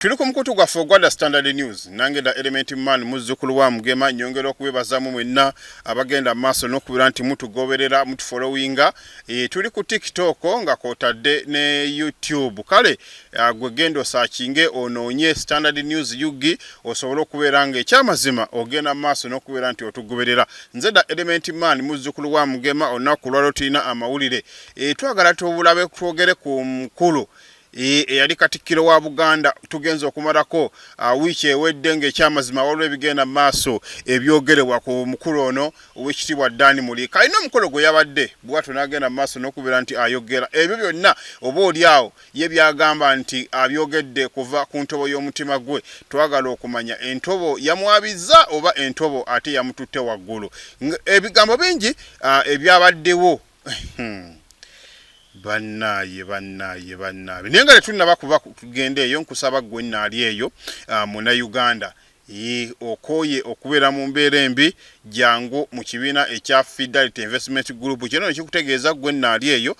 Tuli ku mukutu gwaffe ogwa Standard News nange da Element Man muzzukulu wa Mugema nyongera okwebazamu mwenna abagenda maaso n'okubira nti mutugoberera mutufollowinga. Tuli ku TikTok nga kwotadde ne YouTube. Kale gwe genda osaakinge onoonye Standard News yugi osobola okubeera nga ekyamazima ogenda maaso n'okubira nti otugoberera. Nze da Element Man muzzukulu wa Mugema olunaku lwaleero tulina amawulire. Twagala tubulabe twogere ku mukulu eyali Katikkiro wa Buganda tugenza okumalako wiiki ewedde ng'ekyamazima waliwo ebigenda maaso ebyogerebwa ku mukulu ono ow'ekitiibwa Dan Mulika. Alina omukolo gwe yabadde bw'atyo n'agenda maaso n'okubeera nti ayogera ebyo byonna oba oliawo ye byagamba nti abyogedde kuva ku ntobo y'omutima gwe. Twagala okumanya entobo yamwabizza oba entobo ate yamututte waggulu. Ebigambo bingi ebyabaddewo bannaye naye nga tetunnaba kuba tugende eyo nkusaba gwe nnaali eyo Munnayuganda okooye okubeera mu mbeera embi jangu mu kibiina ekya Fidelity Investment Group. Kino nekikutegeeza gwe nnaali eyo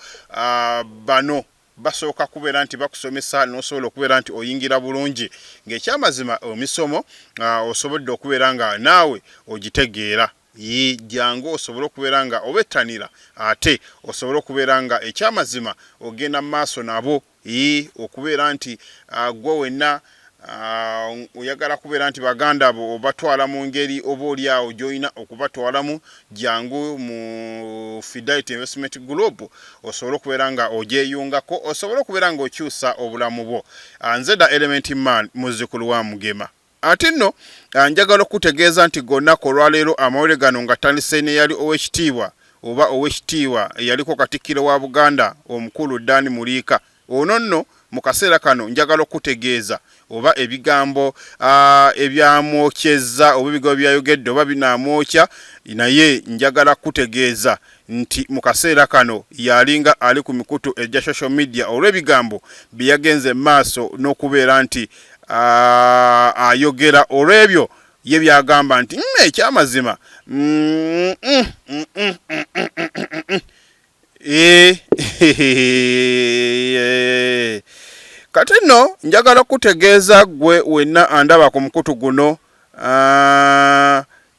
bano basooka kubeera nti bakusomesa n'osobola okubeera nti oyingira bulungi ng'ekyamazima emisomo osobodde okubeera nga naawe ogitegeera. Jangu osobola okubeera nga obettanira ate osobola okubeera nga ekyamazima ogenda maaso nabo okubeera nti gwe wenna oyagala kubeera nti baganda abo obatwala mu ngeri oba oliawo gy'olina okubatwalamu jangu mu Fidelity Investment Group osobola okubeera nga ogyeyungako osobola okubeera nga okyusa obulamu bwo. Nze da Element Man muzzukulu wa Mugema. Ate nno njagala okutegeeza nti gonna olwaleero amawulire gano nga tandise ne yali ow'ekitiibwa oba ow'ekitiibwa eyaliko Katikkiro wa Buganda omukulu Dan Mulika. Ono nno mu kaseera kano njagala okutegeeza oba ebigambo ebyamwokyezza oba ebigambo byayogedde oba binaamwokya, naye njagala kutegeeza nti mu kaseera kano yalinga ali ku mikutu egya social media olw'ebigambo bye yagenze maaso n'okubeera nti ayogera olw'ebyo ye byagamba nti ekyamazima kati nno njagala kutegeeza gwe wenna andaba ku mukutu guno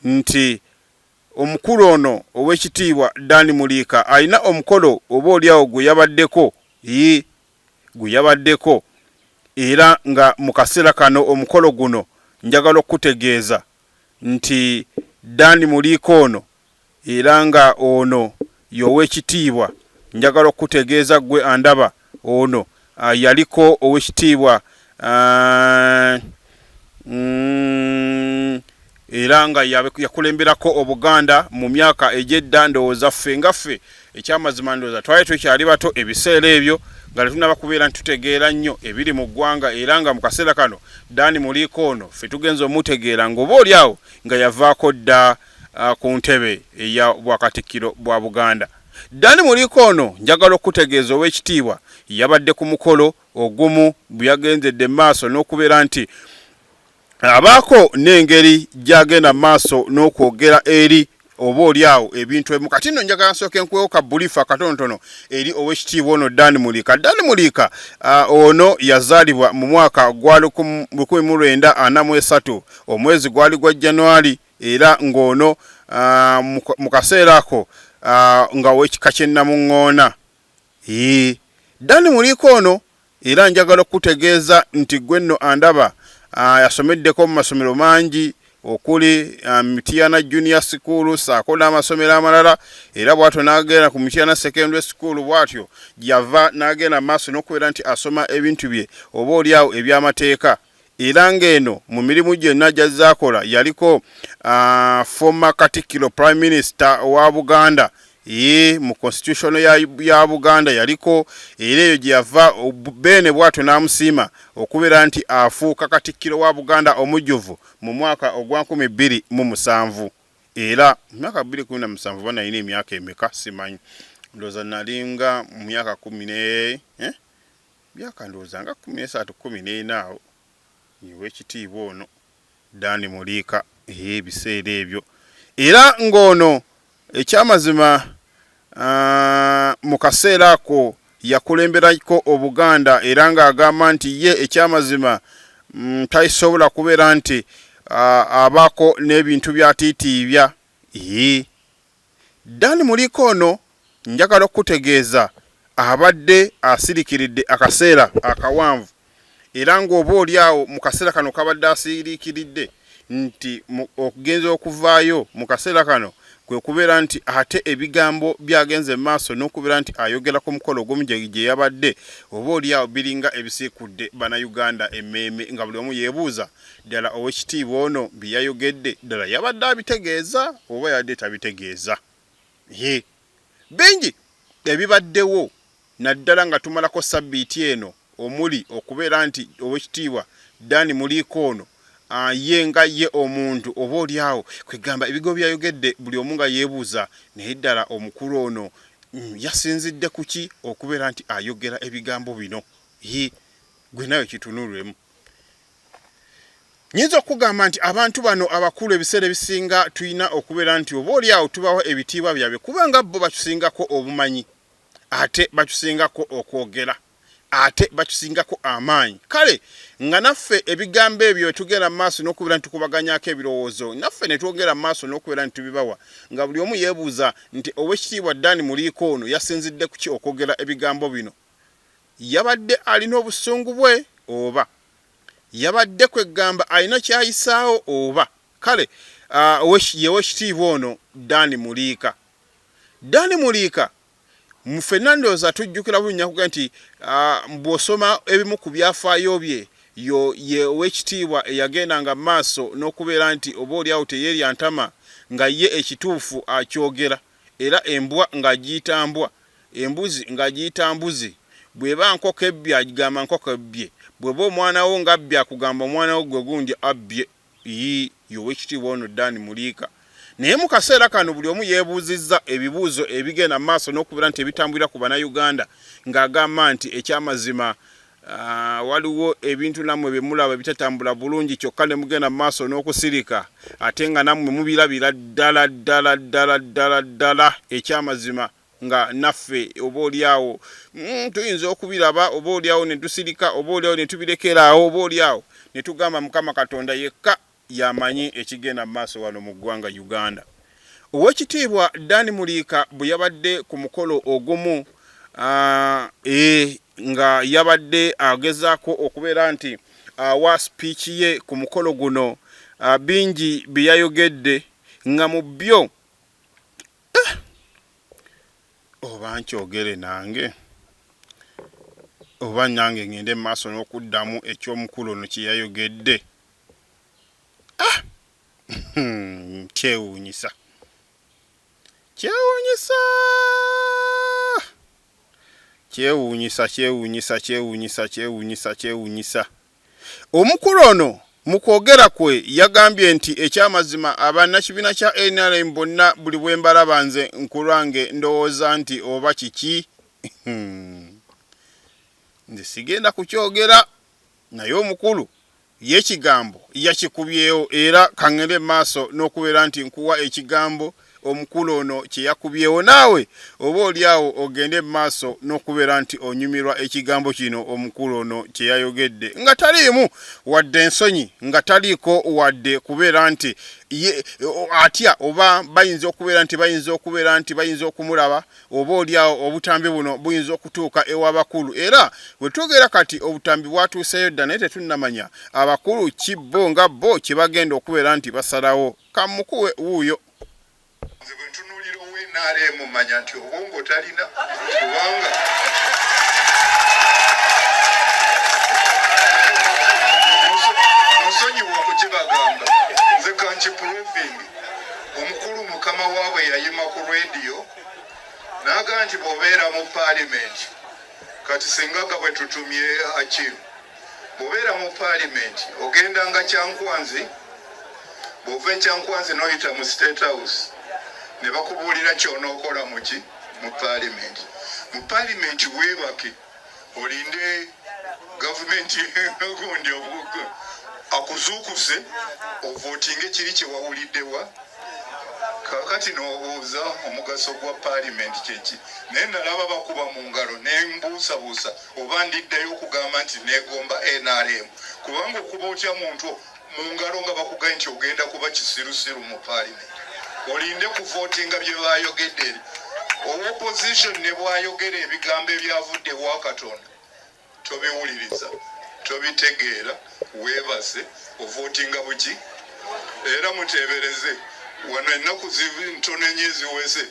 nti omukulu ono ow'ekitiibwa Dan Mulika alina omukolo oba oliawo gwe yabaddeko era nga mu kaseera kano omukolo guno njagala okutegeeza nti Dan Mulika ono era nga ono y'ow'ekitiibwa njagala okutegeeza gwe andaba ono yaliko ow'ekitiibwa era nga yakulemberako Obuganda mu myaka egy'edda. Ndowooza ffe nga ffe ekyamazima ndowooza twali tukyali bato ebiseera ebyo nga tetunnaba kubeera nti tutegeera nnyo ebiri mu ggwanga, era nga mu kaseera kano Dan Mulika ono ffe tugenza omutegeera ng'oba oliawo nga yavaako dda ku ntebe eya bwakatikkiro bwa Buganda. Dan Mulika ono njagala okutegeeza ow'ekitiibwa yabadde ku mukolo ogumu bwe yagenzedde maaso n'okubeera nti abaako n'engeri gy'agenda maaso n'okwogera eri oba oliawo ebintu ebimu. Kati nno njagala nsooke nkuweewo ka bulifa katonotono eri ow'ekitiibwa ono Dan Mulika. Dan Mulika ono yazaalibwa mu mwaka gwa 1943 omwezi gwali gwa January, era ng'ono mu kaseera ako nga ow'ekika ky'e Namuŋŋoona. Dan Mulika ono era njagala okutegeeza nti gwe nno andaba yasomeddeko mu masomero mangi okuli Mityana Junior School saako n'amasomero amalala, era bw'atyo n'agenda ku Mityana Secondary School bw'atyo yava n'agenda maaso n'okubeera nti asoma ebintu bye oba oliawo eby'amateeka. Era ng'eno mu mirimu gyonna gy'azaakola yaliko former Katikkiro Prime Minister wa Buganda mu constitution ya Buganda yaliko, era eyo gye yava Beene bw'atyo n'amusiima okubeera nti afuuka Katikkiro wa Buganda omujjuvu mu mwaka ogwa 2007. Era mu mwaka 2017 bana alina emyaka emeka simanyi, ndowooza nalinga mu myaka 10 myaka ndowooza nga 13 14 awo ow'ekitiibwa ono Dan Mulika ebiseera ebyo. Era ng'ono ekyamazima mu kaseera ako yakulemberako Obuganda, era ng'agamba nti ye ekyamazima tayisobola kubeera nti abaako n'ebintu byatiitiibya. Dani Muliko ono njagala okutegeeza abadde asirikiridde akaseera akawanvu, era ng'oba oli awo mu kaseera kano kabadde asirikiridde nti okugenza okuvaayo mu kaseera kano kwe kubeera nti ate ebigambo byagenze maaso n'okubeera nti ayogera ku mukolo ogumu gye yabadde oba oli awo biringa ebisiikudde bannayuganda emmeeme, nga buli omu yeebuuza ddala ow'ekitiibwa ono byeyayogedde ddala yabadde abitegeeza oba yabadde tabitegeeza. Bingi ebibaddewo naddala nga tumalako sabbiiti eno, omuli okubeera nti ow'ekitiibwa Dani Muliko ono ye nga ye omuntu oba oli awo kwegamba ebigo byayogedde buli omu nga yeebuuza naye ddala omukulu ono yasinzidde ku ki okubeera nti ayogera ebigambo bino. Gwe nawe kitunulwemu. Nyinza okugamba nti abantu bano abakulu ebiseera ebisinga tulina okubeera nti oba oli awo tubawa ebitiibwa byabwe kubanga bo batusingako obumanyi, ate batusingako okwogera, ate batusingako amaanyi. Kale nga naffe ebigambo ebyo tugenda mu maaso n'okubeera nti tukubaganyako ebirowoozo, naffe ne twogera mu maaso n'okubeera nti tubibawa, nga buli omu yeebuuza nti ow'ekitiibwa Dani Muliko ono yasinzidde ku ki okwogera ebigambo bino? Yabadde alina obusungu bwe oba yabadde kwegamba alina kyayisaawo oba? Kale ow'ekitiibwa ono Dani Muliko. Dani Muliko mu Fernando's tujjukira bulungi kuga nti bw'osoma ebimu ku byafaayo bye ye ow'ekitiibwa eyagendanga mu maaso n'okubeera nti oba oli awo teyeerya ntama nga ye ekituufu akyogera, era embwa ng'agiyita mbwa, embuzi ng'agiyita mbuzi, bw'eba nkoko ebbye agigamba nkoko ebbye, bw'eba omwana wo ng'abbye akugamba omwana wo gwe gundi abbye. Ye ow'ekitiibwa ono Dani Muliko. Naye mu kaseera kano buli omu yeebuuzizza ebibuuzo ebigenda mu maaso n'okubeera nti ebitambulira ku bannayuganda ng'agamba nti ekyamazima waliwo ebintu nammwe bye mulaba bitatambula bulungi kyokka ne mugenda mu maaso n'okusirika ate nga nammwe mubirabira ddala ddala ddala ddala ddala ekyamazima nga naffe oba oli awo tuyinza okubiraba, oba oli awo ne tusirika, oba oli awo ne tubirekeraawo, oba oli awo ne tugamba Mukama Katonda yekka yamanyi ekigenda mu maaso wano mu ggwanga Uganda. Ow'ekitiibwa Dani Muliko bwe yabadde ku mukolo ogumu nga yabadde agezaako okubeera nti awa spiiki ye ku mukolo guno, bingi bye yayogedde nga mu byo oba nkyogere nange oba nange ngende mu maaso n'okuddamu eky'omukulu ono kye yayogedde. Kyewuunyisa kyewuunyisa kyewuunyisa kyewuunyisa kyewuunyisa kyewuunyisa kyewuunyisa. Omukulu ono mu kwogera kwe yagambye nti ekyamazima abannakibiina kya NRM bonna buli bwe mbalaba nze nkulwange ndowooza nti oba kiki nze sigenda kukyogera, naye omukulu ye ekigambo yakikubyewo, era kaŋŋende mu maaso n'okubeera nti nkuwa ekigambo omukulu ono kye yakubyewo, naawe oba oli awo ogende mu maaso n'okubeera nti onyumirwa ekigambo kino omukulu ono kye yayogedde, nga taliimu wadde ensonyi, nga taliiko wadde kubeera nti atya oba bayinza okubeera nti bayinza okumulaba, oba oli awo obutambi buno buyinza okutuuka ew'abakulu. Era bwe twogera kati obutambi bwatuuseyo dda, naye tetunnamanya abakulu kibbo nga bo kye bagenda okubeera nti basalawo. Kamukuwe wuuyo. Nze bwe ntunuulira ow'NRM mmanya nti obwongo talina, kubanga musonyiwa okukibagamba, nze kankipuruvingi omukulu mukama waabwe yayima ku rediyo n'agamba nti bw'obeera mu paalimenti, kati singaga bwe tutumye Hakimu, bw'obeera mu paalimenti ogendanga Kyankwanzi, bw'ova Kyankwanzi n'oyita mu State House ne bakubuulira ky'onookola mu paalimenti. Mu paalimenti weebake olinde gavumenti gundi akuzuukuse ovootinge kiri kye wawuliddewa. kakati n'obuuza omugaso gwa paalimenti kyeki naye nalaba bakuba mu ngalo nembuusabuusa oba ndiddayo okugamba nti negomba NRM kubanga okuba otya muntu mu ngalo nga bakugaye nti ogenda kuba kisirusiru mu paalimenti olinde kuvootinga bye baayogedde opposition ne bwayogera ebigambo ebyavudde wa Katonda tobiwuliriza tobitegeera weebase ovootinga buki era muteebereze wano ennaku ntono enyeziweze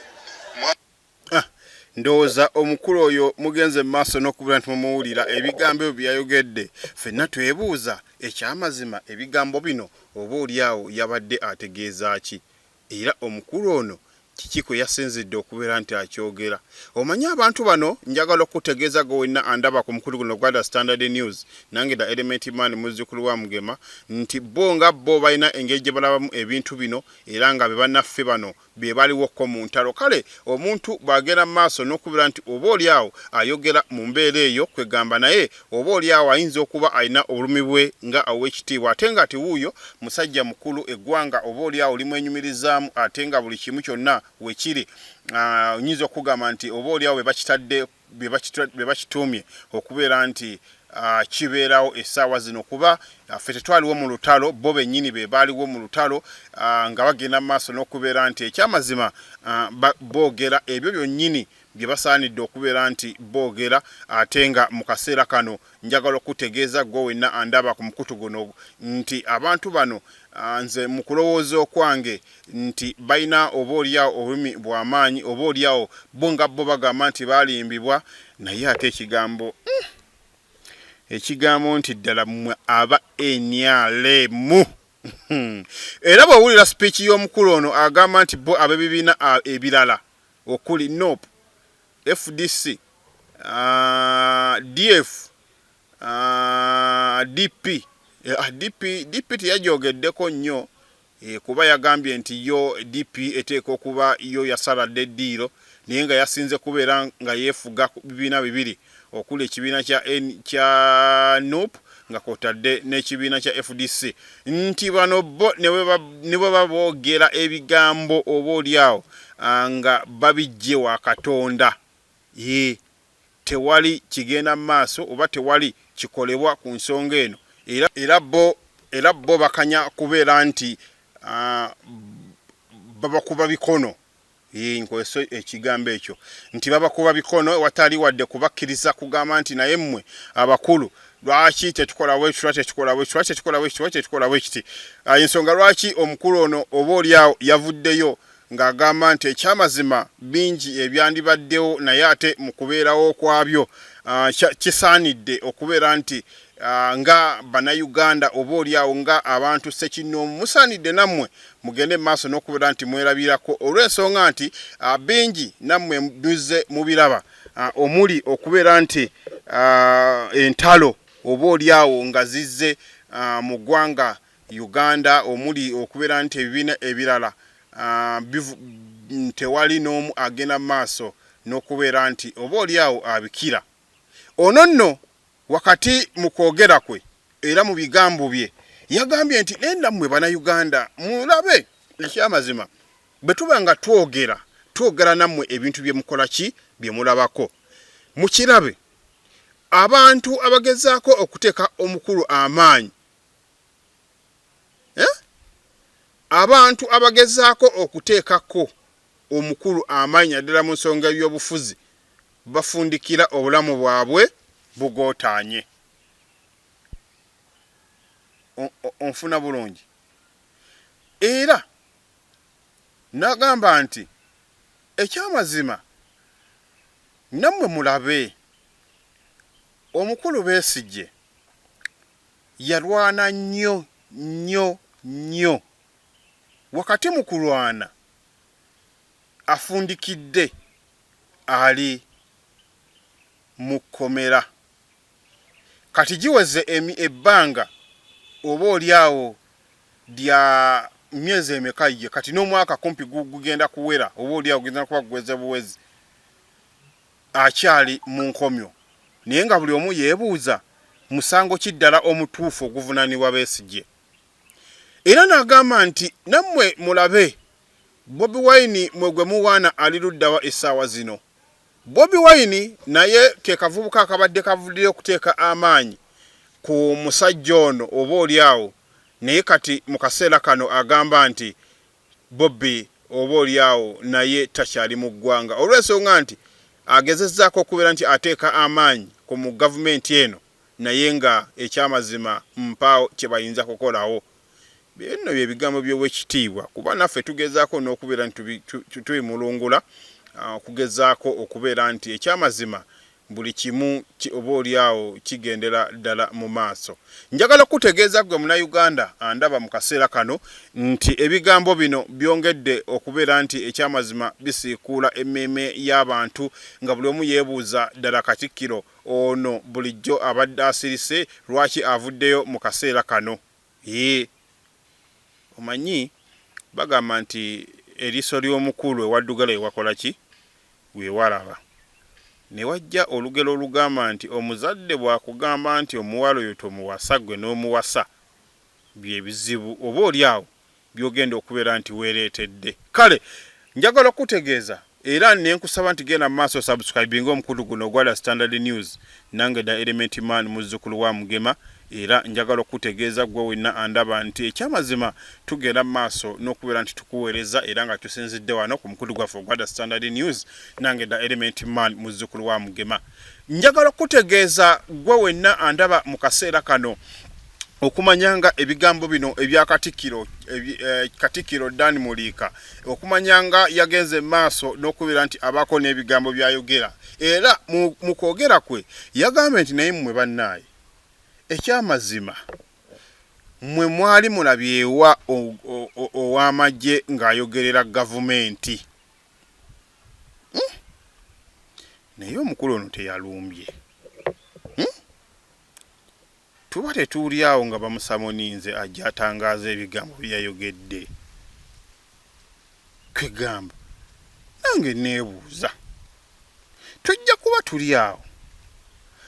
ndowooza omukulu oyo mugenze mu maaso n'okubira nti mumuwulira ebigambo ebyo byayogedde ffenna twebuuza ekyamazima ebigambo bino oba oliawo yabadde ategeeza ki era omukulu ono kiki kwe yasinzidde okubeera nti akyogera omanyi abantu bano njagala okutegeeza go wenna andaba ku mukulu guno gwa Standard News nange da Element Man muzzukulu wa Mugema nti bo nga bo balina engeri gye balabamu ebintu bino era nga be bannaffe bano bye baliwoko mu ntalo kale omuntu bw'agenda mu maaso n'okubira nti oba oliawo ayogera mu mbeera eyo kwegamba naye oba oliawo ayinza okuba alina obulumi bwe nga ow'ekitiibwa ate nga tiwuuyo musajja mukulu eggwanga oba oliawo limwenyumirizaamu ate nga buli kimu kyonna wekiri nyinza okugamba nti oba oliawo be bakituumye okubeera nti kibeerawo essaawa zino kuba ffe tetwaliwo mu lutalo bo bennyini be baaliwo mu lutalo nga bagenda mu maaso n'okubeera nti ekyamazima boogera ebyo byonnyini bye basaanidde okubeera nti boogera ate nga mu kaseera kano njagala okutegeeza gwe wenna andaba ku mukutu guno nti abantu bano nze mu kulowooza okwange nti balina oba oliawo obulumi bw'amaanyi oba oliawo bo nga bo bagamba nti baalimbibwa naye ate ekigambo nti ddala mmwe aba NRM era bw'owulira sipiiki y'omukulu ono agamba nti bo ab'ebibiina ebirala okuli NOP FDC DF DP teyagyogeddeko nnyo kuba yagambye nti yo DP eteeka okuba yo yasaladde eddiiro naye nga yasinze kubeera nga yeefuga bibiina bibiri okuli ekibiina kya NOP nga kwotadde n'ekibiina kya FDC nti bano bo ne bwe baboogera ebigambo oba oliawo nga babijje wa Katonda tewali kigenda mu maaso oba tewali kikolebwa ku nsonga eno era bo bakanya kubeera nti babakuba bikono nkozesa ekigambo ekyo nti babakuba bikono watali wadde kubakkiriza kugamba nti naye mmwe abakulu lwaki tetukola bwekiti ensonga lwaki omukulu ono oba oliawo yavuddeyo ng'agamba nti ekyamazima bingi ebyandibaddewo naye ate mu kubeerawo kwabyo kisaanidde okubeera nti nga bannayuganda oba oliawo nga abantu ssekinnoomu musaanidde nammwe mugende mu maaso n'okubeera nti mwerabirako olw'ensonga nti bingi nammwe muzze mubiraba omuli okubeera nti entalo oba oliawo nga zizze mu ggwanga Uganda omuli okubeera nti ebibiina ebirala tewali n'omu agenda mu maaso n'okubeera nti oba oliawo abikira ono nno wakati mu kwogera kwe era mu bigambo bye yagambye nti nenda mmwe bannayuganda mulabe ekyamazima bwe tuba nga twogera nammwe ebintu bye mukola ki bye mulabako mukirabe abantu abagezaako okuteeka omukulu amaanyi abantu abagezaako okuteekako omukulu amaanyi naddala mu nsonga y'obufuzi bafundikira obulamu bwabwe bugootaanye onfuna bulungi era nagamba nti ekyamazima nammwe mulabe omukulu Besigye yalwana nnyo wakati mu kulwana afundikidde ali mu kkomera kati giweze ebbanga oba oliawo lya myezi emeka ye kati n'omwaka kumpi gugenda kuwera oba oliawo gugenda kuba gugweze buwezi akyali mu nkomyo naye nga buli omu yeebuuza musango kiddala omutuufu oguvunaanibwa Besigye era n'agamba nti nammwe mulabe Bobi Wine mwegwe muwana aliruddawa essaawa zino. Bobi Wine naye ke kavubuka akabadde kavudde okuteeka amaanyi ku musajja ono oba oliawo naye kati mu kaseera kano agamba nti Bobi oba oliawo naye takyali mu ggwanga olw'ensonga nti agezezzaako okubeera nti ateeka amaanyi ku mu gavumenti eno naye nga ekyamazima mpaawo kye bayinza kukolawo. Bino bye bigambo by'owekitiibwa kuba naffe tugezaako n'okubeera nti tuyimulungula okugezaako okubeera nti ekyamazima buli kimu oba oliawo kigendera ddala mu maaso. Njagala kutegeeza gwe Munnayuganda andaba mu kaseera kano nti ebigambo bino byongedde okubeera nti ekyamazima bisiikuula emmeeme y'abantu nga buli omu yeebuuza ddala Katikkiro ono bulijjo abadde asirise lwaki avuddeyo mu kaseera kano. Omanyi bagamba nti eriiso ly'omukulu ewaddugala ewakola ki weewalaba. Ne wajja olugero olugamba nti omuzadde bw'akugamba nti omuwala oyo tomuwasa gwe n'omuwasa bye bizibu oba oliawo byogenda okubeera nti weereetedde. Kale njagala okutegeeza era nenkusaba nti genda mu maaso subscribing omukulu guno ogwa Standard News nange da Element Man muzzukulu wa Mugema era njagala okutegeeza gwe wenna andaba nti ekyamazima tugenda mu maaso n'okubeera nti tukuweereza era nga tusinzidde wano ku mukulu gwaffe ogwa Standard News nange da Element Man muzzukulu wa Mugema. Njagala okutegeeza gwe wenna andaba mu kaseera kano okumanyanga ebigambo bino ebya Katikkiro Dan Muliika okumanyanga yagenze maaso n'okubeera nti abako n'ebigambo byayogera era mu kwogera kwe yagamba nti naye mmwe bannaaye ekyamazima mmwe mwali mulabyewa ow'amagye ng'ayogerera gavumenti naye omukulu ono teyalumbye. Tuba tetuuli awo nga bamusamoninze ajja atangaaza ebigambo byayogedde. Kwegamba nange neebuuza tujja kuba tuli awo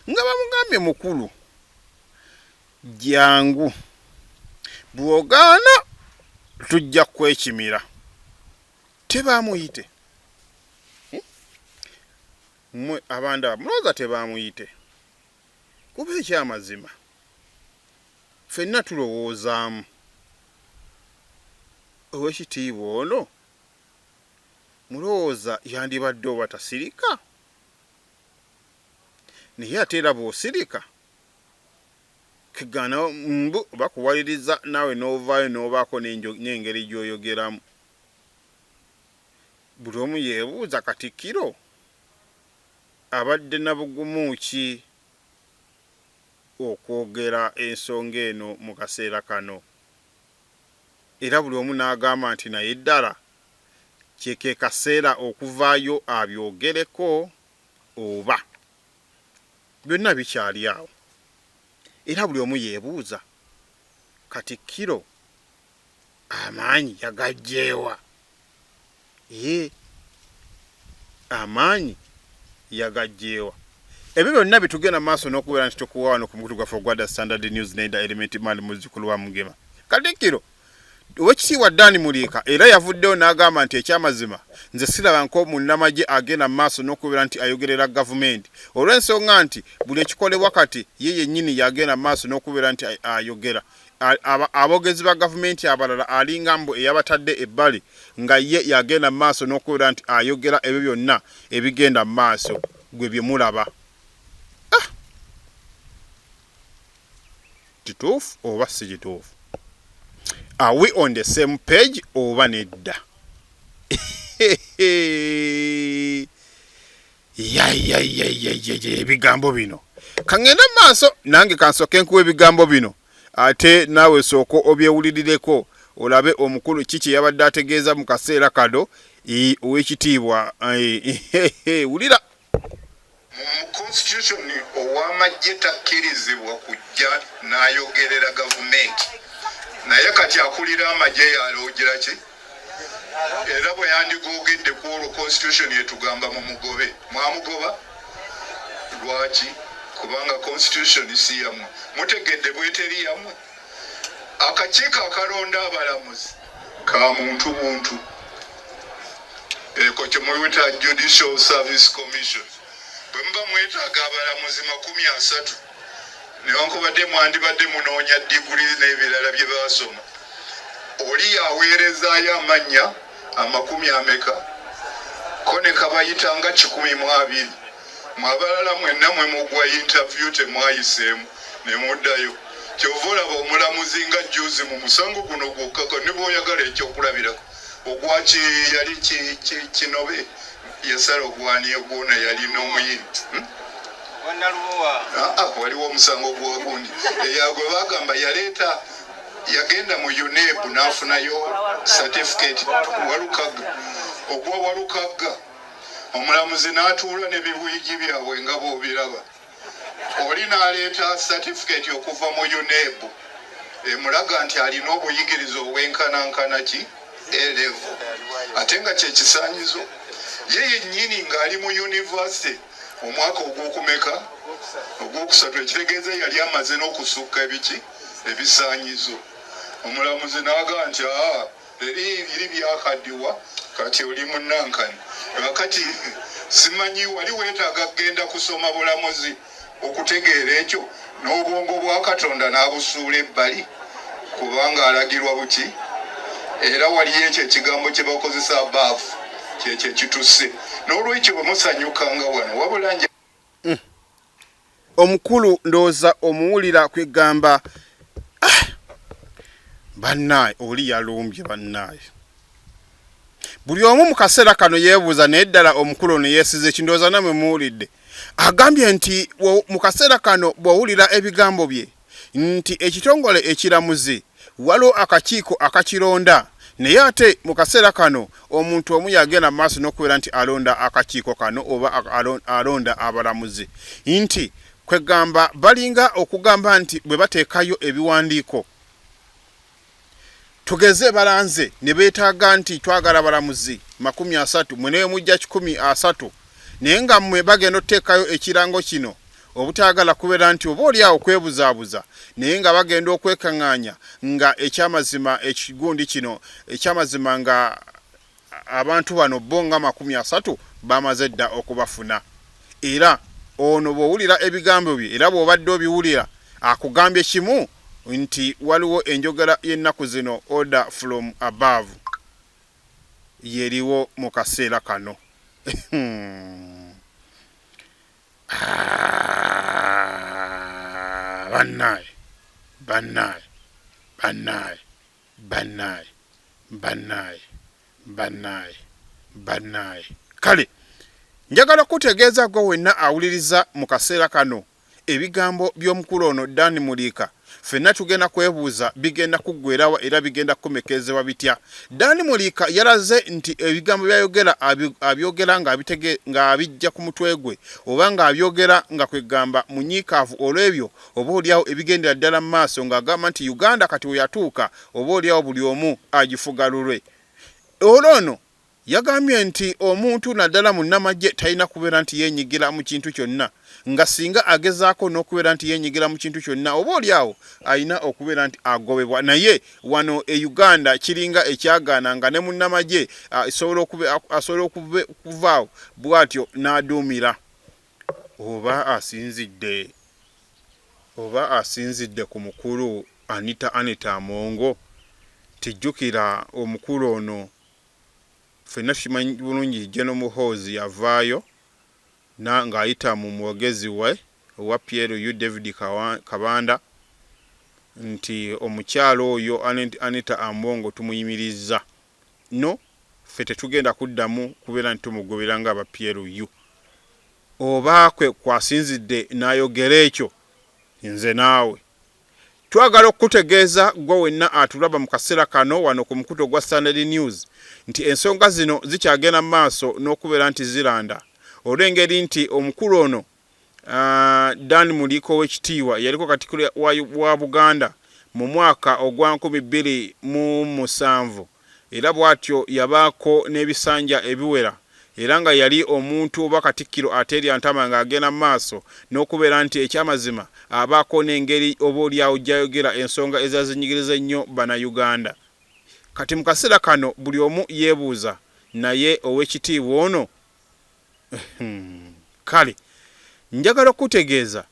nga bamugambye mukulu jangu bw'ogaana tujja kwekimira tebaamuyite mmwe abandaba mulowooza tebaamuyite kuba ekyamazima ffenna tulowoozaamu ow'ekitiibwa ono mulowooza yandibadde oba tasirika naye ate era bw'osirika kigana mbu bakuwaliriza naawe n'ovaayo n'obaako n'engeri gy'oyogeramu. Buli omu yeebuuza Katikkiro abadde na bugumu ki okwogera ensonga eno mu kaseera kano era buli omu n'agamba nti naye ddala kyeke kaseera okuvaayo abyogereko oba byonna bikyali awo era buli omu yeebuuza Katikkiro amaanyi yagagyeewa amaanyi yagagyeewa. Ebyo byonna bitugenda maaso n'okubeera nti tukuwa wano ku mukutu gwaffe ogwa Standard News ne da Element Man muzzukulu wa Mugema. Katikkiro ow'ekitiibwa Dan Muliika era yavuddeyo n'agamba nti ekyamazima nze siraba nko munnamagye agenda maaso n'okubeera nti ayogerera gavumenti olw'ensonga nti buli ekikolebwa kati ye yennyini yagenda maaso n'okubeera nti ayogera. Aboogezi ba gavumenti abalala alinga mbu eyabatadde ebbali nga ye yagenda maaso n'okubeera nti ayogera ebyo byonna ebigenda maaso gwe bye mulaba. Kituufu oba si kituufu? Are we on the same page oba nedda? Ebigambo bino kangenda maaso nange kansoke nkuwa ebigambo bino ate naawe sooko obyewulirireko olabe omukulu kiki yabadde ategeeza mu kaseera kano ow'ekitiibwa wulira. Mu constitution ow'amagye takkirizibwa kujja n'ayogerera gavumenti naye kati akulira amagye yaloogera ki era bwe yandigoogedde ku olwo constitution yetugamba mu mugobe mwamugoba lwaki kubanga constitution si yammwe mutegedde bweteri yammwe akakiiko akalonda abalamuzi ka muntu buntu eko kye muyita Judicial Service Commission. Bwe muba mwetaaga abalamuzi 30 newankubadde mwandibadde munoonya diguli n'ebirala bye baasoma, oli aweerezaayo amannya 40 ko ne kabayita nga 12 mwabalala mwenna mwe mugwa interview temwayiseemu ne muddayo. Kyova olaba omulamuzi nga juzi mu musango guno gwokkako ne bw'oyagala ekyokulabirako ogwaki yali kinobe yasala ogwani ogwona yali n'omuyini waliwo omusango gwogundi eyagwe bagamba yaleeta yagenda mu UNEB n'afunayo certificate Walukaga ogwa Walukaga omulamuzi n'atuula ne bibuigi byabwe nga bw'obiraba. Oli n'aleeta certificate okuva mu UNEB emulaga nti alina obuyigiriza obwenkanankana ki A-level ate nga kyekisaanyizo ye yennyini ng'ali mu university omwaka ogwokumeka ogwokusatu ekitegeeza yali amaze n'okusukka ebiki ebisaanyizo. Omulamuzi n'aga nti biri byakaddiwa kati oli munnankani wakati simanyi wali weetaaga kgenda kusoma bulamuzi okutegeera ekyo n'obwongo bwa Katonda n'abusuula ebbali kubanga alagirwa buki era waliyo ekyo ekigambo kye bakozesa abaafu kyekyo ekitusse n'olwekyo bwe musanyukanga wano wabula nje omukulu ndooza omuwulira kwegamba bannaye oli yalumbye bannaye. Buli omu mu kaseera kano yeebuuza naye ddala omukulu ono yeesize ekindooza namwe muwulidde agambye nti mu kaseera kano bw'owulira ebigambo bye nti ekitongole ekiramuzi waliwo akakiiko akakironda naye ate mu kaseera kano omuntu omu yagenda mu maaso n'okubeera nti alonda akakiiko kano oba alonda abalamuzi nti kwegamba balinga okugamba nti bwe bateekayo ebiwandiiko tugeze balanze ne beetaaga nti twagala balamuzi 30 mweneyo mujja 13 naye nga mmwe bagenda okuteekayo ekirango kino obutaagala kubeera nti oba oli awo kwebuzaabuza naye nga bagenda okwekaŋŋaanya nga ekyamazima ekigundi kino ekyamazima nga abantu bano bo nga 30 bamaze dda okubafuna. Era ono bw'owulira ebigambo bye era bw'obadde obiwulira akugambye kimu nti waliwo enjogera y'ennaku zino order from above yeriwo mu kaseera kano. Bannaye kale njagala kutegeeza gwe wenna awuliriza mu kaseera kano ebigambo by'omukulu ono Dani Muliika ffenna tugenda kwebuuza bigenda kuggweerawa era bigenda kumekezebwa bitya. Dani Muliika yalaze nti ebigambo byayogera abyogera nga abijja ku mutwe gwe oba nga abyogera nga kwegamba munyiikaavu olw'ebyo oba oliawo ebigendera ddala mu maaso ng'agamba nti Uganda kati we yatuuka oba oliawo buli omu agifuga lulwe. Olwono yagambye nti omuntu naddala munnamagye talina kubeera nti yeenyigira mu kintu kyonna nga singa agezaako n'okubeera nti yeenyigira mu kintu kyonna oba oliawo alina okubeera nti agobebwa. Naye wano e Uganda kiringa ekyagaana nga ne munnamagye asobola okuvaawo bw'atyo n'aduumira. Oba asinzidde ku mukulu Anita Amongo. Tijjukira omukulu ono ffenna tukimanyi bulungi General Muhoozi yavaayo ng'ayita mu mwogezi we owa PLU David Kabanda nti omukyalo oyo Anita Amongo tumuyimirizza no ffe tetugenda kuddamu kubeera nti tumugobera ng'aba PLU. Oba kwe kwasinzidde n'ayogera ekyo nze naawe twagala okutegeeza gwe wenna atulaba mu kaseera kano wano ku mukuto gwa Standard News nti ensonga zino zikyagenda mu maaso n'okubeera nti ziranda olw'engeri nti omukulu ono Dani Muliika ow'ekitiibwa yaliko Katikkiro wa Buganda mu mwaka ogwa 2007 era bw'atyo yabaako n'ebisanja ebiwera era nga yali omuntu oba Katikkiro ateerya ntama ng'agenda mu maaso n'okubeera nti ekyamazima abaako n'engeri oba oliawo gy'ayogera ensonga ezazinyigiriza ennyo Bannayuganda. Kati mu kaseera kano buli omu yeebuuza naye ow'ekitiibwa ono kale njagala okutegeeza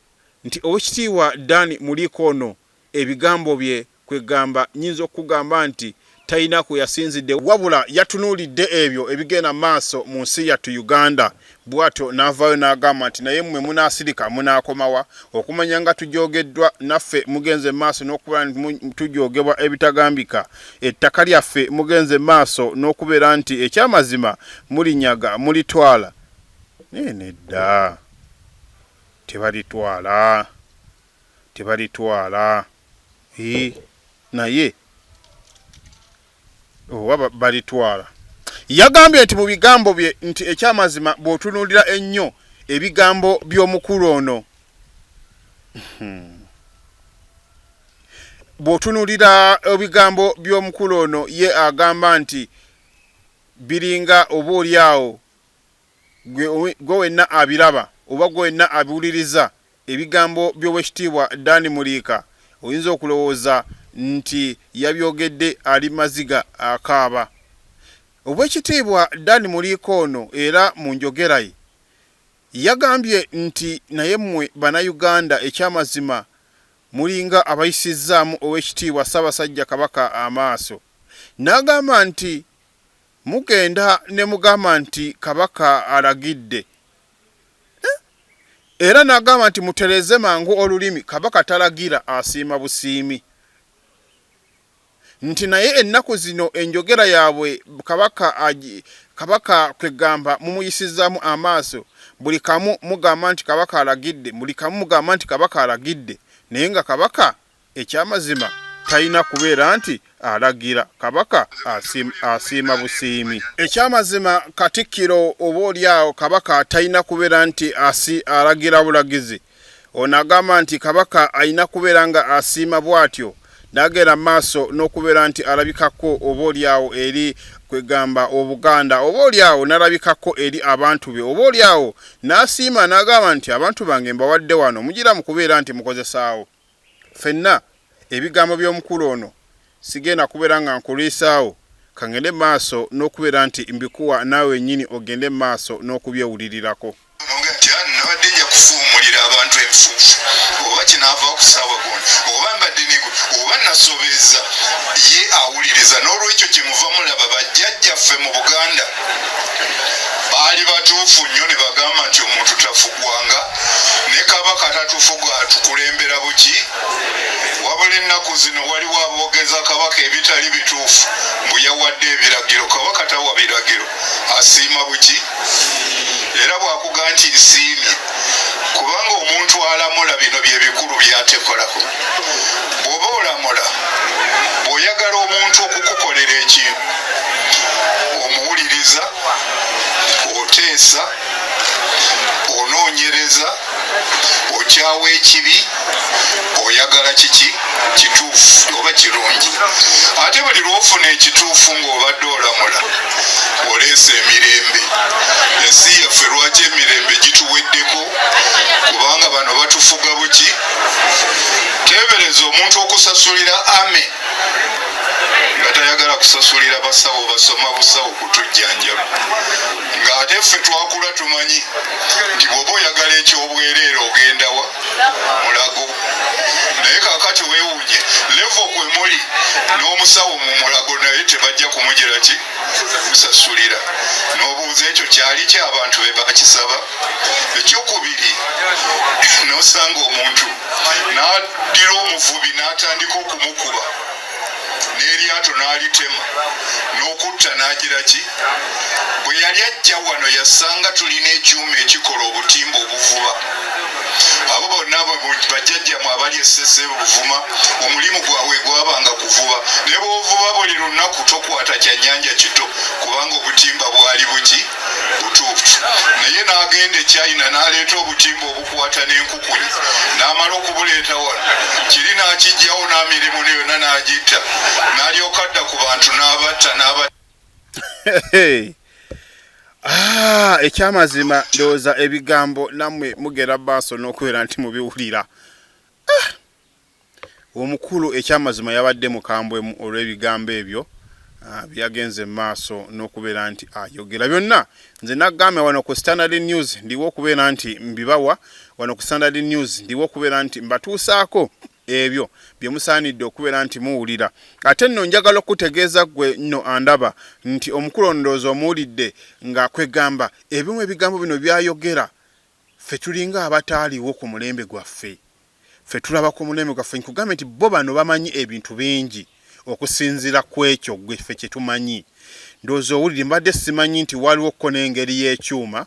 nti ow'ekitiibwa Dan Muliko ono ebigambo bye kwegamba nyinza okugamba nti talina ku yasinzidde wabula yatunuulidde ebyo ebigenda maaso mu nsi yattu Uganda bw'atyo n'avaayo n'agamba nti naye mmwe munaasirika munaakomawa okumanya nga tujoogeddwa naffe mugenze maaso n'okubeera nti tujoogebwa ebitagambika ettaka lyaffe mugenze maaso n'okubeera nti ekyamazima mulinyaga mulitwala nedda tebalitwala naye oba balitwala. Yagambye nti mu bigambo bye nti ekyamazima bw'otunuulira ennyo ebigambo by'omukulu ono bw'otunuulira ebigambo by'omukulu ono ye agamba nti biringa oba oliawo gwe wenna abiraba oba gwe wenna abiwuliriza ebigambo by'owekitiibwa Dan Muliika oyinza okulowooza nti yabyogedde ali maziga akaaba. Obwekitiibwa Dan Muliika ono era mu njogera ye yagambye nti naye mmwe bannayuganda ekyamazima mulinga abayisizzaamu owekitiibwa Ssaabasajja Kabaka amaaso. N'agamba nti mugenda ne mugamba nti Kabaka alagidde. Era n'agamba nti mutereze mangu olulimi, Kabaka talagira asiima busiimi. Nti naye ennaku zino enjogera yaabwe Kabaka kwegamba mumuyisizzaamu amaaso, buli kamu mugamba nti Kabaka alagidde, buli kamu mugamba nti Kabaka alagidde, naye nga Kabaka ekyamazima talina kubeera nti alagira, Kabaka asiima busiimi. Ekyamazima Katikkiro oba oliawo Kabaka talina kubeera nti alagira bulagizi. Ono agamba nti Kabaka alina kubeera nga asiima bw'atyo, n'agenda maaso n'okubeera nti alabikako oba oliawo eri kwegamba Obuganda, oba oliawo n'alabikako eri abantu be, oba oliawo n'asiima n'agamba nti abantu bange mbawadde wano mugira mu kubeera nti mukozesaawo. Ffenna ebigambo by'omukulu ono sigenda kubeera nga nkuliisaawo, kangende maaso n'okubeera nti mbikuwa naawe nnyini ogende maaso n'okubyewulirirako. Nabadde nja kufuumulira abantu enfuufu oba kinaava okusaawa gona oba mbadde oba nasobeza ye awuliriza. N'olwekyo kyemuva mulaba bajjajjaffe mu Buganda baali batuufu nnyo ne bagamba nti omuntu tafugwanga ne Kabaka tatufuga atukulembera buki. Wabula ennaku zino waliwo aboogeza Kabaka ebitali bituufu mbu yawadde ebiragiro. Kabaka tawa biragiro, asiima buki. Era bw'akuga nti nsiimye kubanga omuntu alamula bino bye bikulu byatekolako. Bw'oba olamula, bw'oyagala omuntu okukukolera ekintu omuwuliriza, oteesa, onoonyereza, okyawa ekibi, oyagala kiki kituufu oba kirungi. Ate buli lw'ofuna ekituufu ng'obadde olamula oleesa emirembe. Ensi yaffe lwaki emirembe gituweddeko? Kubanga bano batufuga buki. Teebereza omuntu okusasulira ame nga tayagala kusasulira basawo basoma busawo kutujjanjaba. Ng'ate ffe twakula tumanyi nti bw'oba oyagala ekyobwereere ogenda wa? Mulago. Naye kaakati weewuunye levo kwe muli n'omusawo mu Mulago naye tebajja kumugira ki? Kusasulira. N'obuuza ekyo kyali ky'abantu be bakisaba. Ekyokubiri n'osanga omuntu n'addira omuvubi n'atandika okumukuba n'eryato n'alitema n'okutta n'agira ki? Bwe yali ajja wano yasanga tulina ekyuma ekikola obutimba obuvuba. Abo bonna bajjajjamu abali essese buvuma, omulimu gwabwe gwabanga kuvuba. Ne bw'ovuba buli lunaku tokwata kyannyanja kito kubanga obutimba bwali buki? Butuufu. Naye n'agenda e China n'aleeta obutimba obukwata n'enkukunyi n'amala okubuleeta wano, kiri n'akijjawo n'amirimu yonna n'agitta, n'alyoka adda ku bantu n'abatta ekyamazima ndowooza ebigambo nammwe mugera maaso n'okubeera nti mubiwulira. Omukulu ekyamazima yabadde mukambwemu olw'ebigambo ebyo byagenze maaso n'okubeera nti ayogera byonna nze nagambe wano ku Standard News ndiwo okubeera nti mbibawa wano ku Standard News ndiwo okubeera nti mbatuusaako ebyo bye musaanidde okubeera nti muwulira. Ate nno njagala okutegeeza gwe nno andaba nti omukulu ndowooza omuwulidde nga kwegamba ebimu ebigambo bino byayogera ffe tulinga abataaliwo ku mulembe gwaffe, ffe tulaba ku mulembe gwaffe nkugambe nti bo bano bamanyi ebintu bingi okusinziira ku ekyo gwe ffe kye tumanyi. Ndowooza owulire mbadde simanyi nti waliwo ko n'engeri y'ekyuma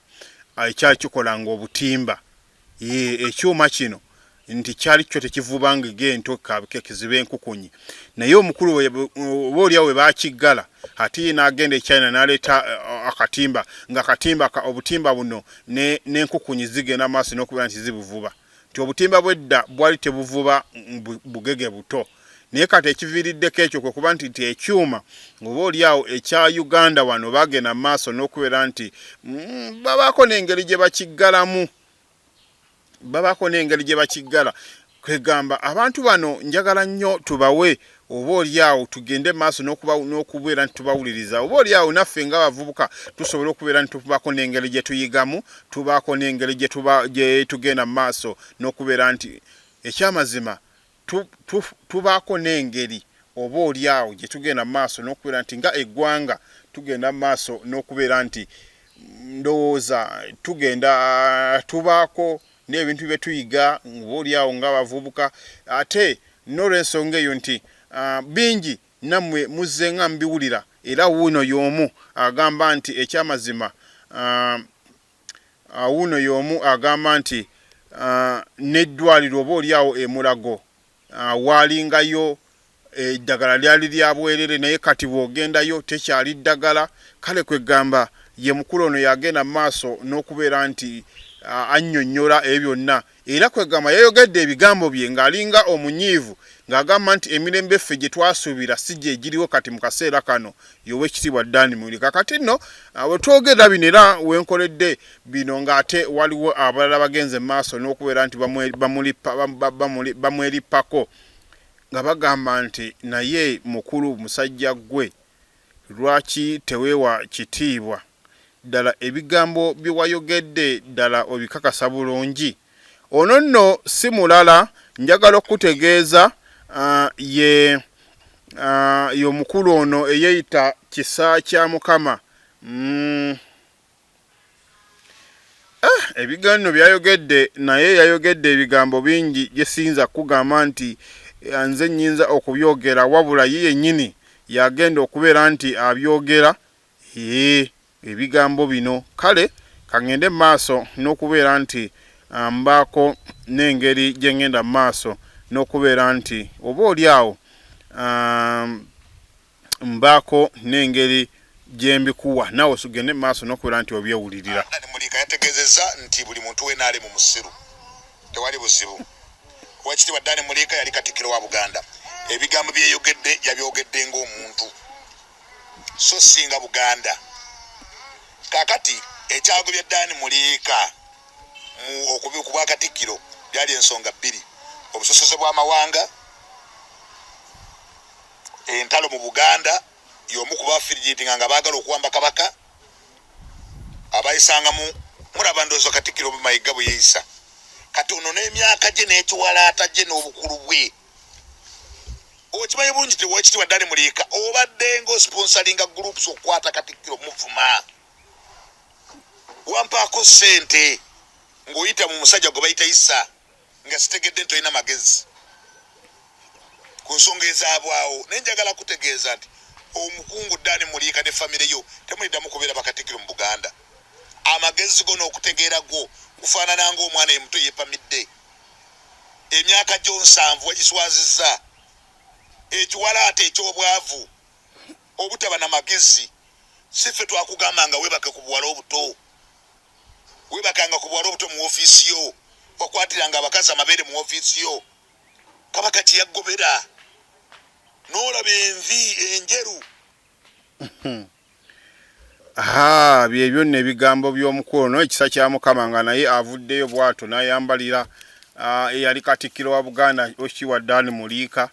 ekyali kikolanga obutimba. Ekyuma kino nti kyali kyo tekivubanga gento kizibe enkukunyi, naye omukulu obaoliawo we bakiggala ate n'agenda e China n'aleeta akatimba nga obutimba buno n'enkukunyi zigenda maaso n'okubeera nti zibuvuba. Nti obutimba bw'edda bwali tebuvuba bugege buto, naye kati ekiviiriddeko ekyo kwe kuba nti ekyuma obaoliawo ekya Uganda wano bagenda maaso n'okubeera nti babaako n'engeri gye bakiggalamu. Kwegamba abantu bano njagala nnyo tubawe obaoliawo tugende maaso n'okubeera nti tubawuliriza. Obaoliawo naffe nga bavubuka tusobola okubeera nti tubaako n'engeri gye tuyigamu, tubaako n'engeri gye tugenda maaso n'okubeera nti ekyamazima tubaako n'engeri obaoliawo gye tugenda maaso n'okubeera nti nga eggwanga tugenda maaso n'okubeera nti ndowooza tugenda tubaako n'ebintu bye tuyiga obaoliawo nga bavubuka. Ate n'olw'ensonga eyo nti bingi nammwe muzze nga mbiwulira, era wuuno y'omu agamba nti ekyamazima wuuno y'omu agamba nti n'eddwaliro obaoliawo e Mulago waalingayo eddagala lyali lya bwerere, naye kati bw'ogendayo tekyali ddagala. Kale kwegamba ye mukulu ono yagenda maaso n'okubeera nti annyonnyola ebyo byonna, era kwegamba yayogedde ebigambo bye ng'alinga omunyiivu ng'agamba nti emirembe ffe gye twasuubira si gye egiriwo kati mu kaseera kano y'Oweekitiibwa Dan Mulika. Kati nno bwe twogera bino era wenkoledde bino ng'ate waliwo abalala bagenze maaso n'okubeera nti bamwerippako nga bagamba nti naye mukulu musajja gwe lwaki teweewa kitiibwa? Ddala ebigambo bye wayogedde ddala obikakasa bulungi. Ono nno si mulala, njagala okutegeeza ye omukulu ono eyeeyita Kisa kya Mukama. Ebigambo byayogedde, naye yayogedde ebigambo bingi gye siyinza kugamba nti nze nnyinza okubyogera, wabula ye yennyini yagenda okubeera nti abyogera ebigambo bino. Kale kangende maaso n'okubeera nti mbaako n'engeri gye ngenda maaso n'okubeera nti obaoliawo mbaako n'engeri gye mbikuwa naawe sugende maaso n'okubeera nti obyewulirira. Mulika yategeezezza nti buli muntu we naali mu musiru, tewali buzibu. Oweekitiibwa Dan Mulika yali Katikkiro wa Buganda. Ebigambo bye yayogedde yabyogedde ng'omuntu so singa Buganda. Kakati ekyagobya Dan Mulika mu okubiku bwa Katikkiro byali ensonga bbiri: obusosoze bw'amawanga, entalo mu Buganda, y'omu ku bafirigitinga nga baagala okuwamba Kabaka, abayisangamu mulaba ndowooza Katikkiro Mayiga bwe yeeyisa. Kati ono n'emyaka gye n'ekiwalaata gye n'obukulu bwe, okimanyi bulungi ti Oweekitiibwa Dan Mulika obadde ng'osponsalinga groups okukwata Katikkiro muvuma, wampaako ssente ng'oyita mu musajja gwe bayita Issa nga sitegedde nti olina magezi ku nsonga ezaabwawo. Naye njagala kutegeeza nti omukungu Dan Mulika ne famire yo temuliddamu kubeera bakatikkiro mu Buganda. Amagezi go n'okutegeera go kufaanana ng'omwana omuto yeepamidde. Emyaka gyo 7 wagiswazizza. Ekiwalaata eky'obwavu, obutaba na magezi. Si ffe twakugamba nga weebake ku buwala obuto, weebakanga ku buwala obuto mu woofiisi yo, wakwatiranga abakazi amabeere mu woofiisi yo. Kabaka kye yaggobera n'olaba envi enjeru. Byebyo nno ebigambo by'omukulu ono Ekisa kya Mukama nga naye avuddeyo bw'atyo n'ayambalira eyali Katikkiro wa Buganda Oweekitiibwa Dan Mulika.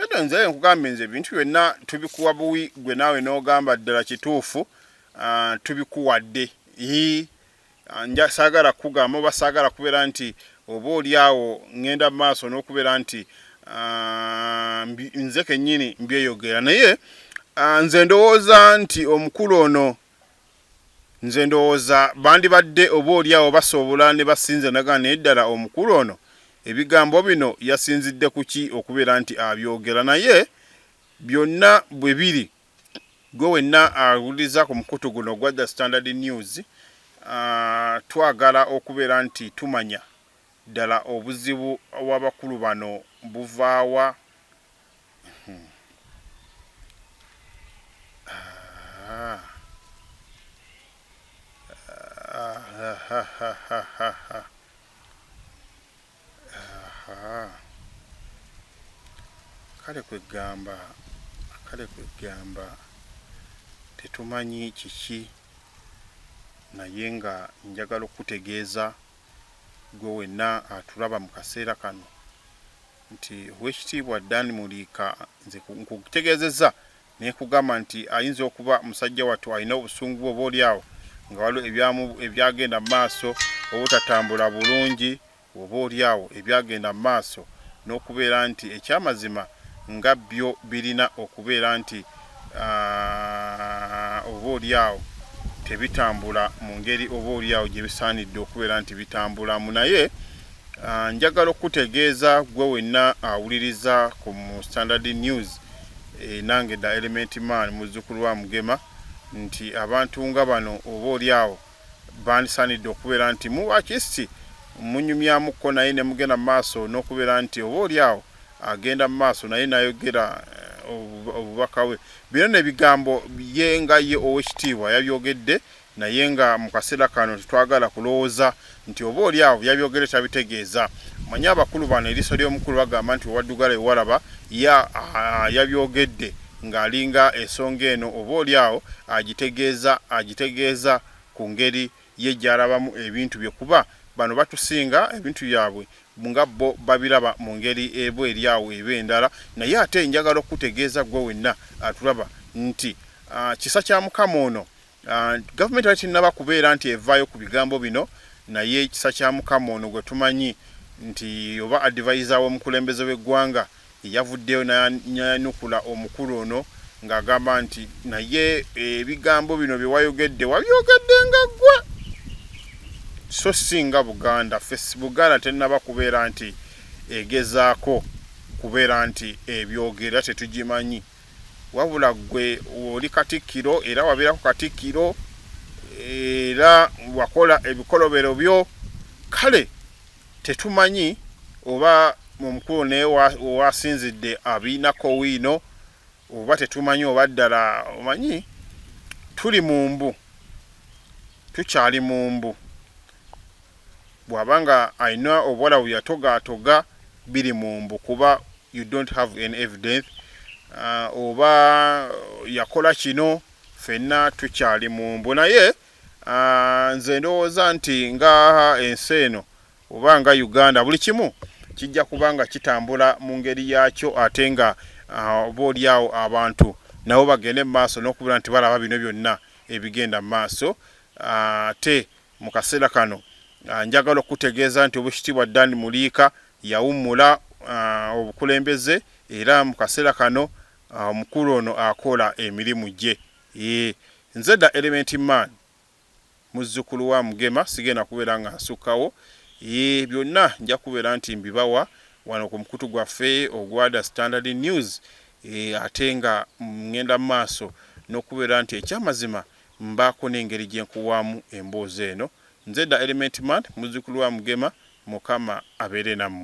Ate nze nkugambye nze ebintu byonna tubikuwa buwi gwe naawe n'ogamba ddala kituufu tubikuwadde. Nja saagala kugamba oba saagala kubeera nti oba oli awo ngenda mu maaso n'okubeera nti nze kennyini mbyeyogera naye nze ndowooza nti omukulu ono nze ndowooza bandibadde oba oli awo basobola ne basinze naga naye ddala omukulu ono ebigambo bino yasinzidde ku ki okubeera nti abyogera naye byonna bwe biri gwe wenna awuliriza ku mukutu guno gwa The Standard News twagala okubeera nti tumanya ddala obuzibu bw'abakulu bano buvaawa. Kale kwegamba tetumanyi kiki naye nga njagala okutegeeza gwe wenna atulaba mu kaseera kano nti Oweekitiibwa Dan Muliika nze nkutegeezezza naye kugamba nti ayinza okuba musajja wattu alina obusungu oba oli awo nga waliwo ebyagenda mu maaso obutatambula bulungi oba oli awo ebyagenda mu maaso n'okubeera nti ekyamazima nga byo birina okubeera nti oba oli awo tebitambula mu ngeri oba oli awo gye bisaanidde okubeera nti bitambulamu naye njagala okutegeeza gwe wenna awuliriza ku Standard News nange da Element Man muzzukulu wa Mugema nti abantu nga bano oba oli awo bandisaanidde okubeera nti muwakisi munyumyamukko naye ne mugenda mu maaso n'okubeera nti oba oli awo agenda mu maaso naye nayogera obubaka we bino n'ebigambo ye nga ye Oweekitiibwa yabyogedde naye nga mu kaseera kano tetwagala kulowooza nti oba oli awo yabyogedde tabitegeeza. Manye abakulu bano eriiso ly'omukulu bagamba nti Waddugala Ewalaba yabyogedde ng'alinga ensonga eno oba oli awo agitegeeza ku ngeri ye gy'alabamu ebintu bye kuba bano batusinga ebintu byabwe nga bo babiraba mu ngeri ebo eri awo eba endala naye ate njagala okutegeeza gwe wenna atulaba nti kisa kya Mukama ono gavumenti alitinaba kubeera nti evaayo ku bigambo bino naye kisa kya Mukama ono gwe tumanyi nti oba advisor w'omukulembeze w'eggwanga yavuddeyo n'ayanukula omukulu ono ng'agamba nti naye ebigambo bino bye wayogedde wabyogedde nga ggwe so singa Buganda Buganda tennaba kubeera nti egezaako kubeera nti ebyogera tetugimanyi wabula gwe oli Katikkiro era wabeera ku Katikkiro era wakola ebikolobero byo kale tetumanyi oba omukulu naye wasinzidde abiinako wiino oba tetumanyi oba ddala omanyi tukyali mu mbu bw'abanga alina obuwala bwe yatogaatoga biri mu mbu kuba you don't have any evidence oba yakola kino ffenna tukyali mu mbu naye nze ndowooza nti nga ensi eno oba nga Uganda buli kimu kijja kubanga kitambula mu ngeri yakyo ate nga oba oli awo abantu nabo bagende mu maaso n'okubeera nti balaba bino byonna ebigenda mu maaso ate mu kaseera kano njagala okutegeeza nti Oweekitiibwa Dan Muliika yawummula obukulembeze era mu kaseera kano omukulu ono akola emirimu gye. Nze da Element Man muzzukulu wa Mugema sigenda kubeera nga nsukkawo byonna nja kubeera nti mbibawa wano ku mukutu gwaffe ogwa The Standard News ate nga ngenda mu maaso n'okubeera nti ekyamazima mbaako n'engeri gye nkuwaamu emboozi eno. Nze da Element Man muzzukulu wa Mugema Mukama abeere nammwe.